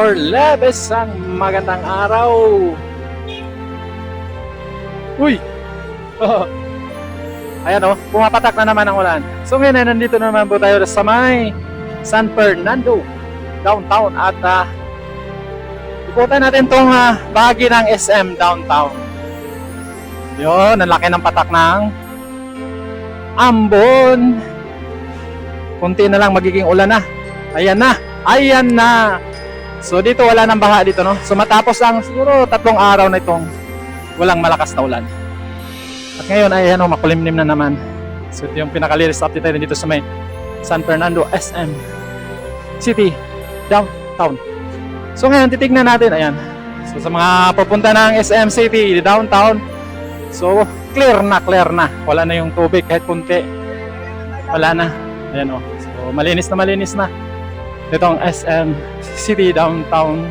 Orleb, isang magandang araw. Uy! Ayan o, pumapatak na naman ang ulan. So ngayon ay nandito naman po tayo sa may San Fernando, downtown. At ikutan natin itong bahagi ng SM downtown. Yun, ang laki ng patak ng ambon. Kunti na lang magiging ulan na. Ayan na, ayan na. So dito wala nang baha dito, no? So matapos ang siguro 3 araw na itong walang malakas na ulan. At ngayon ay ano, makulimlim na naman. So ito yung pinaka-latest update tayo dito sa may San Fernando SM City downtown. So ngayon titignan natin, ayan. So sa mga pupunta ng SM City downtown, so clear na. Wala na yung tubig kahit kunti. Wala na. Ayan o. So malinis na. Itong SM City downtown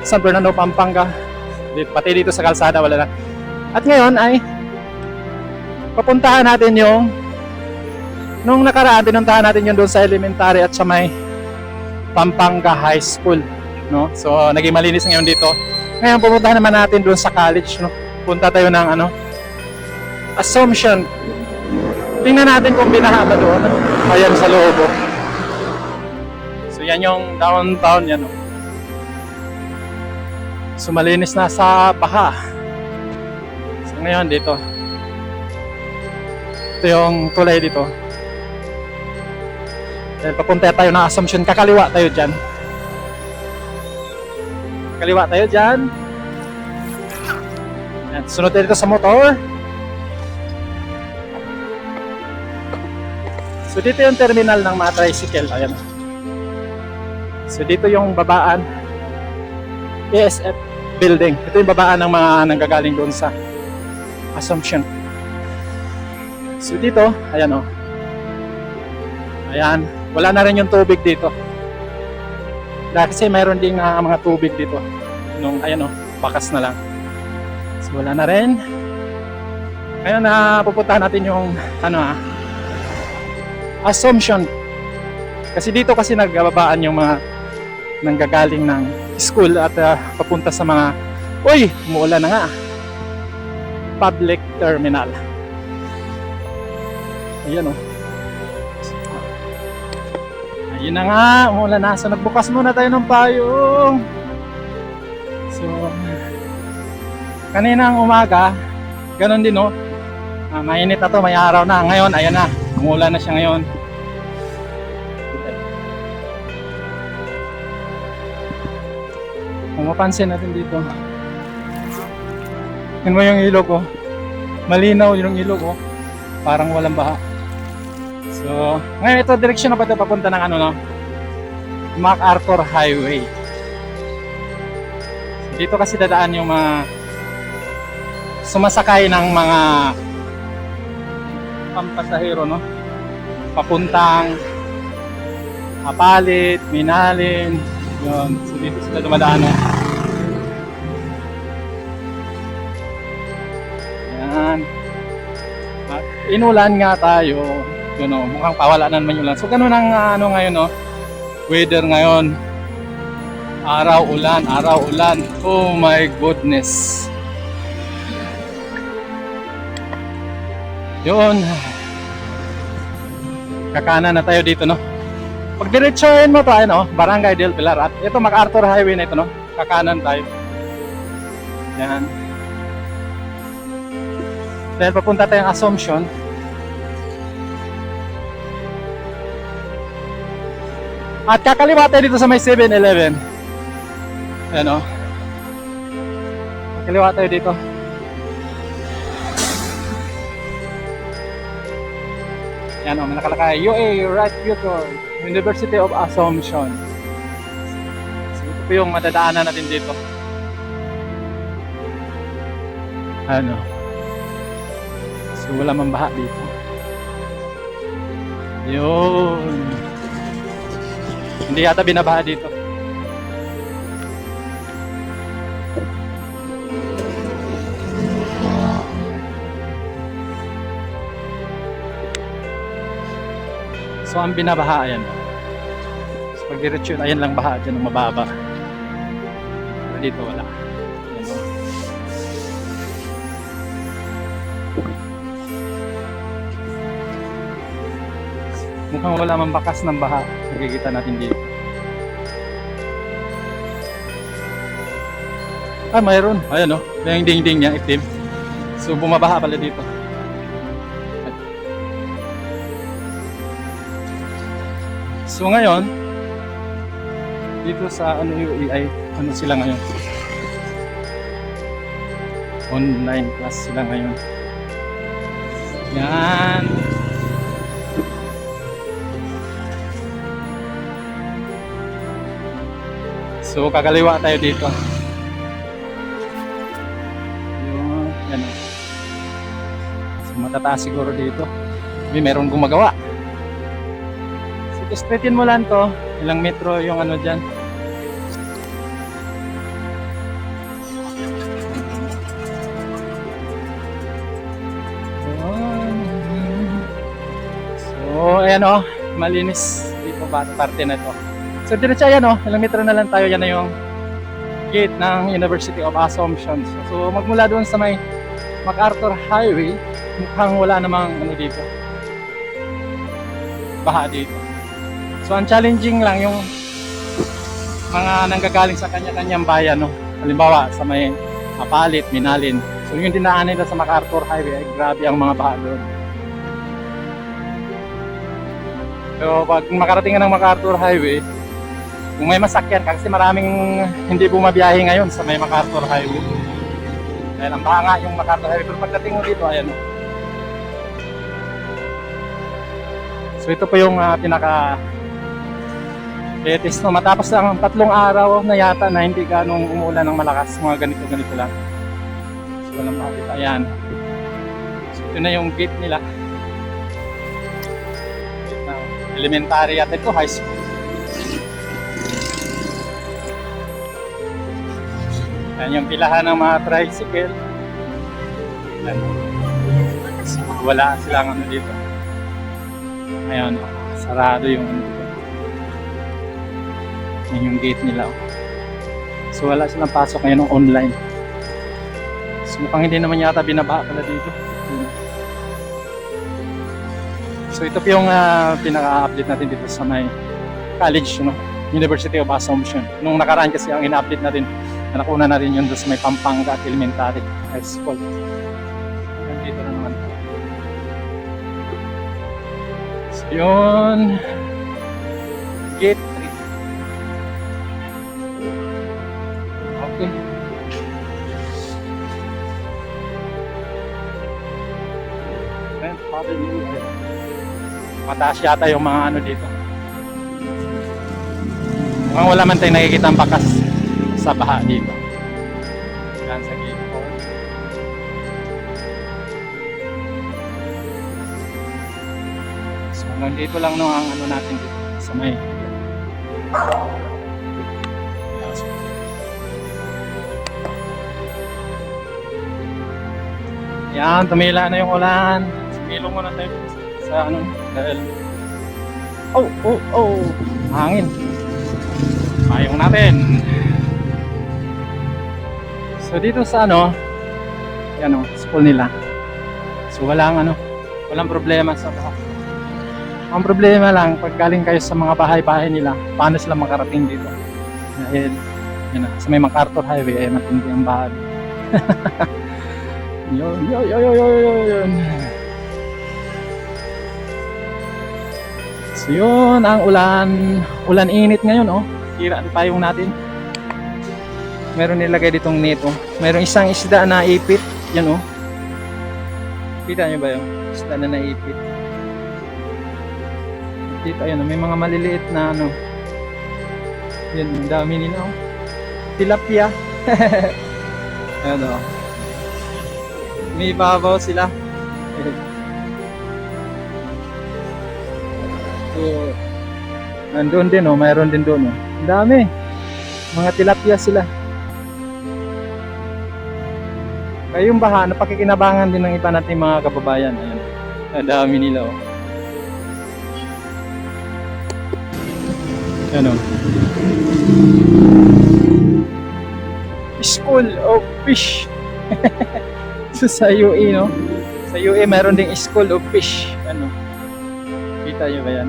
San Fernando, Pampanga. Pati dito sa kalsada wala na. At ngayon ay papuntahan natin yung nung nakaraan pinuntahan natin yung doon sa elementary at sa may Pampanga High School, no? So naging malinis ngayon dito. Ngayon pupuntahan naman natin doon sa college, no? Punta tayo ng Assumption. Tingnan natin kung binaha ba doon. Ayan sa loob. So yan yung downtown yan. So malinis na sa baha. So ngayon dito. Ito yung tulay dito. Then papunta tayo ng Assumption. Kakaliwa tayo dyan. Yan, sunod tayo dito sa motor. So dito yung terminal ng mga tricycle. Ayan. So dito yung babaan ASF building. Ito yung babaan ng mga nanggagaling doon sa Assumption. So dito, ayan o. Ayan, wala na rin yung tubig dito. Dahil kasi mayroon ding mga tubig dito. Nung ayan o, bakas na lang. So wala na rin. Ngayon pupuntahan natin yung Assumption. Kasi dito kasi nagbabaan yung mga nanggagaling ng school at papunta sa mga umuulan na nga, public terminal. Ayan o. Ayun na nga, umuulan na. So nagbukas muna tayo ng payong. So kaninang umaga ganon din o. Mainit na to, may araw na. Ngayon, ayan na, umuulan na siya ngayon. Kung mapansin natin dito, yun mo yung ilog ko, malinaw yung ilog ko, parang walang baha. So ngayon ito, direksyon na pa ito papunta ng MacArthur Highway. Dito kasi dadaan yung mga sumasakay ng mga pampasahero, no? Papuntang Apalit, Minalin, yun. So dito sila dumadaan, no? Yan. At inulan nga tayo. Yun, no? Mukhang pawala na naman yung ulan. So ganun ang ngayon, no? Weather ngayon. Araw ulan. Oh my goodness. Yun. Kakanan na tayo dito, no? Pag diretsohin mo to, Barangay del Pilar. At ito, MacArthur Highway na ito, no? Kakanan tayo. Yan. Dahil papunta tayong Assumption. At kakaliwa tayo dito sa may 7-Eleven. Ayan, no? Kakaliwa tayo dito. Yan o, nakalakay UA Right Future University of Assumption. So ito po yung madadaanan natin dito. Ano, so wala mang baha dito. Yun, hindi yata binabaha dito. So ang binabaha, ayan. So pag diretso, ayan lang baha dyan, mababa. dito, wala. Yan, oh. Mukhang wala mang bakas ng baha. Nakikita natin dito. Mayroon. Ayan, oh. Yung ding-ding niya, itim. So, bumabaha pala dito. So, ngayon, dito sa UEI, ano sila ngayon? Online class sila ngayon. Yan. So, kakaliwa tayo dito. Yan. So, matataas siguro dito. Meron gumagawa. So, straightin mo lang to. Ilang metro yung ano dyan. So, ayan o. Malinis dito ba parte na to. So, diretso ayan o. Ilang metro na lang tayo. Yan na yung gate ng University of Assumption. So, magmula doon sa may MacArthur Highway, mukhang wala namang ano dito. Baha dito. So, ang challenging lang yung mga nanggagaling sa kanya-kanyang bayan, no? Halimbawa, sa may Apalit, Minalin. So, yung dinaanan nila sa MacArthur Highway, ay grabe ang mga baha doon. So, pag makarating ka ng MacArthur Highway, kung may masakyan, kasi maraming hindi bumabiyahe ngayon sa may MacArthur Highway. Dahil ang baha nga yung MacArthur Highway. Pero pagdating mo dito, ayan. So, ito po yung pinaka latest, no? Matapos lang 3 araw na yata na hindi ganong umuulan ng malakas, mga ganito lang. So, walang makita. Ayan. So, ito na yung gate nila. Elementary at ito, high school. Yan yung pilahan ng mga tricycle. Yan. Wala silang ano dito. Ayan, sarado yung ano dito. Yan yung gate nila. So wala silang pasok ngayon ng online. So mukhang hindi naman yata binabaha pala dito. So ito po yung pinaka-update natin dito sa may college, no? University of Assumption. Nung nakaraan kasi ang ina-update natin, nakuna na rin yun doon sa may Pampanga at Elementary High School. Dito na naman. So yun, Gate 3. Okay. Mataas yata yung mga ano dito. Mukhang wala man tayong nakikita ang bakas sa baha dito. Yan sa gate 4. So hanggang dito lang no ang ano natin dito sa may yan, tumila na yung ulan. Sumilong muna tayo sa ano dahil hangin. Ayong natin. So dito sa ano, yan o, school nila. So walang problema sa baha. Ang problema lang, pag galing kayo sa mga bahay-bahay nila, paano sila makarating dito? Dahil, yan na, sa may MacArthur Highway, ay matindi ang baha. Yun. So yun, ang ulan init ngayon, oh. Tira ang payong natin. Meron nilagay ditong net, oh. Meron isang isda na ipit, yan, oh. Kita nyo ba yun? Isda na naipit. Dito, ayun, may mga maliliit na ano. Yan, ang dami nila, oh. Tilapia. Ayan, oh. May babaw sila. So, nandun din, oh. Mayroon din doon, oh. Ang dami. Mga tilapia sila. Kaya yung baha, napakikinabangan din ng iba nating mga kababayan. Ayan. Ang dami nila, oh. Ayan, oh. School of Fish. So, sa UE, no? Sa UE, meron ding School of Fish. Ano? Kita nyo ba yan?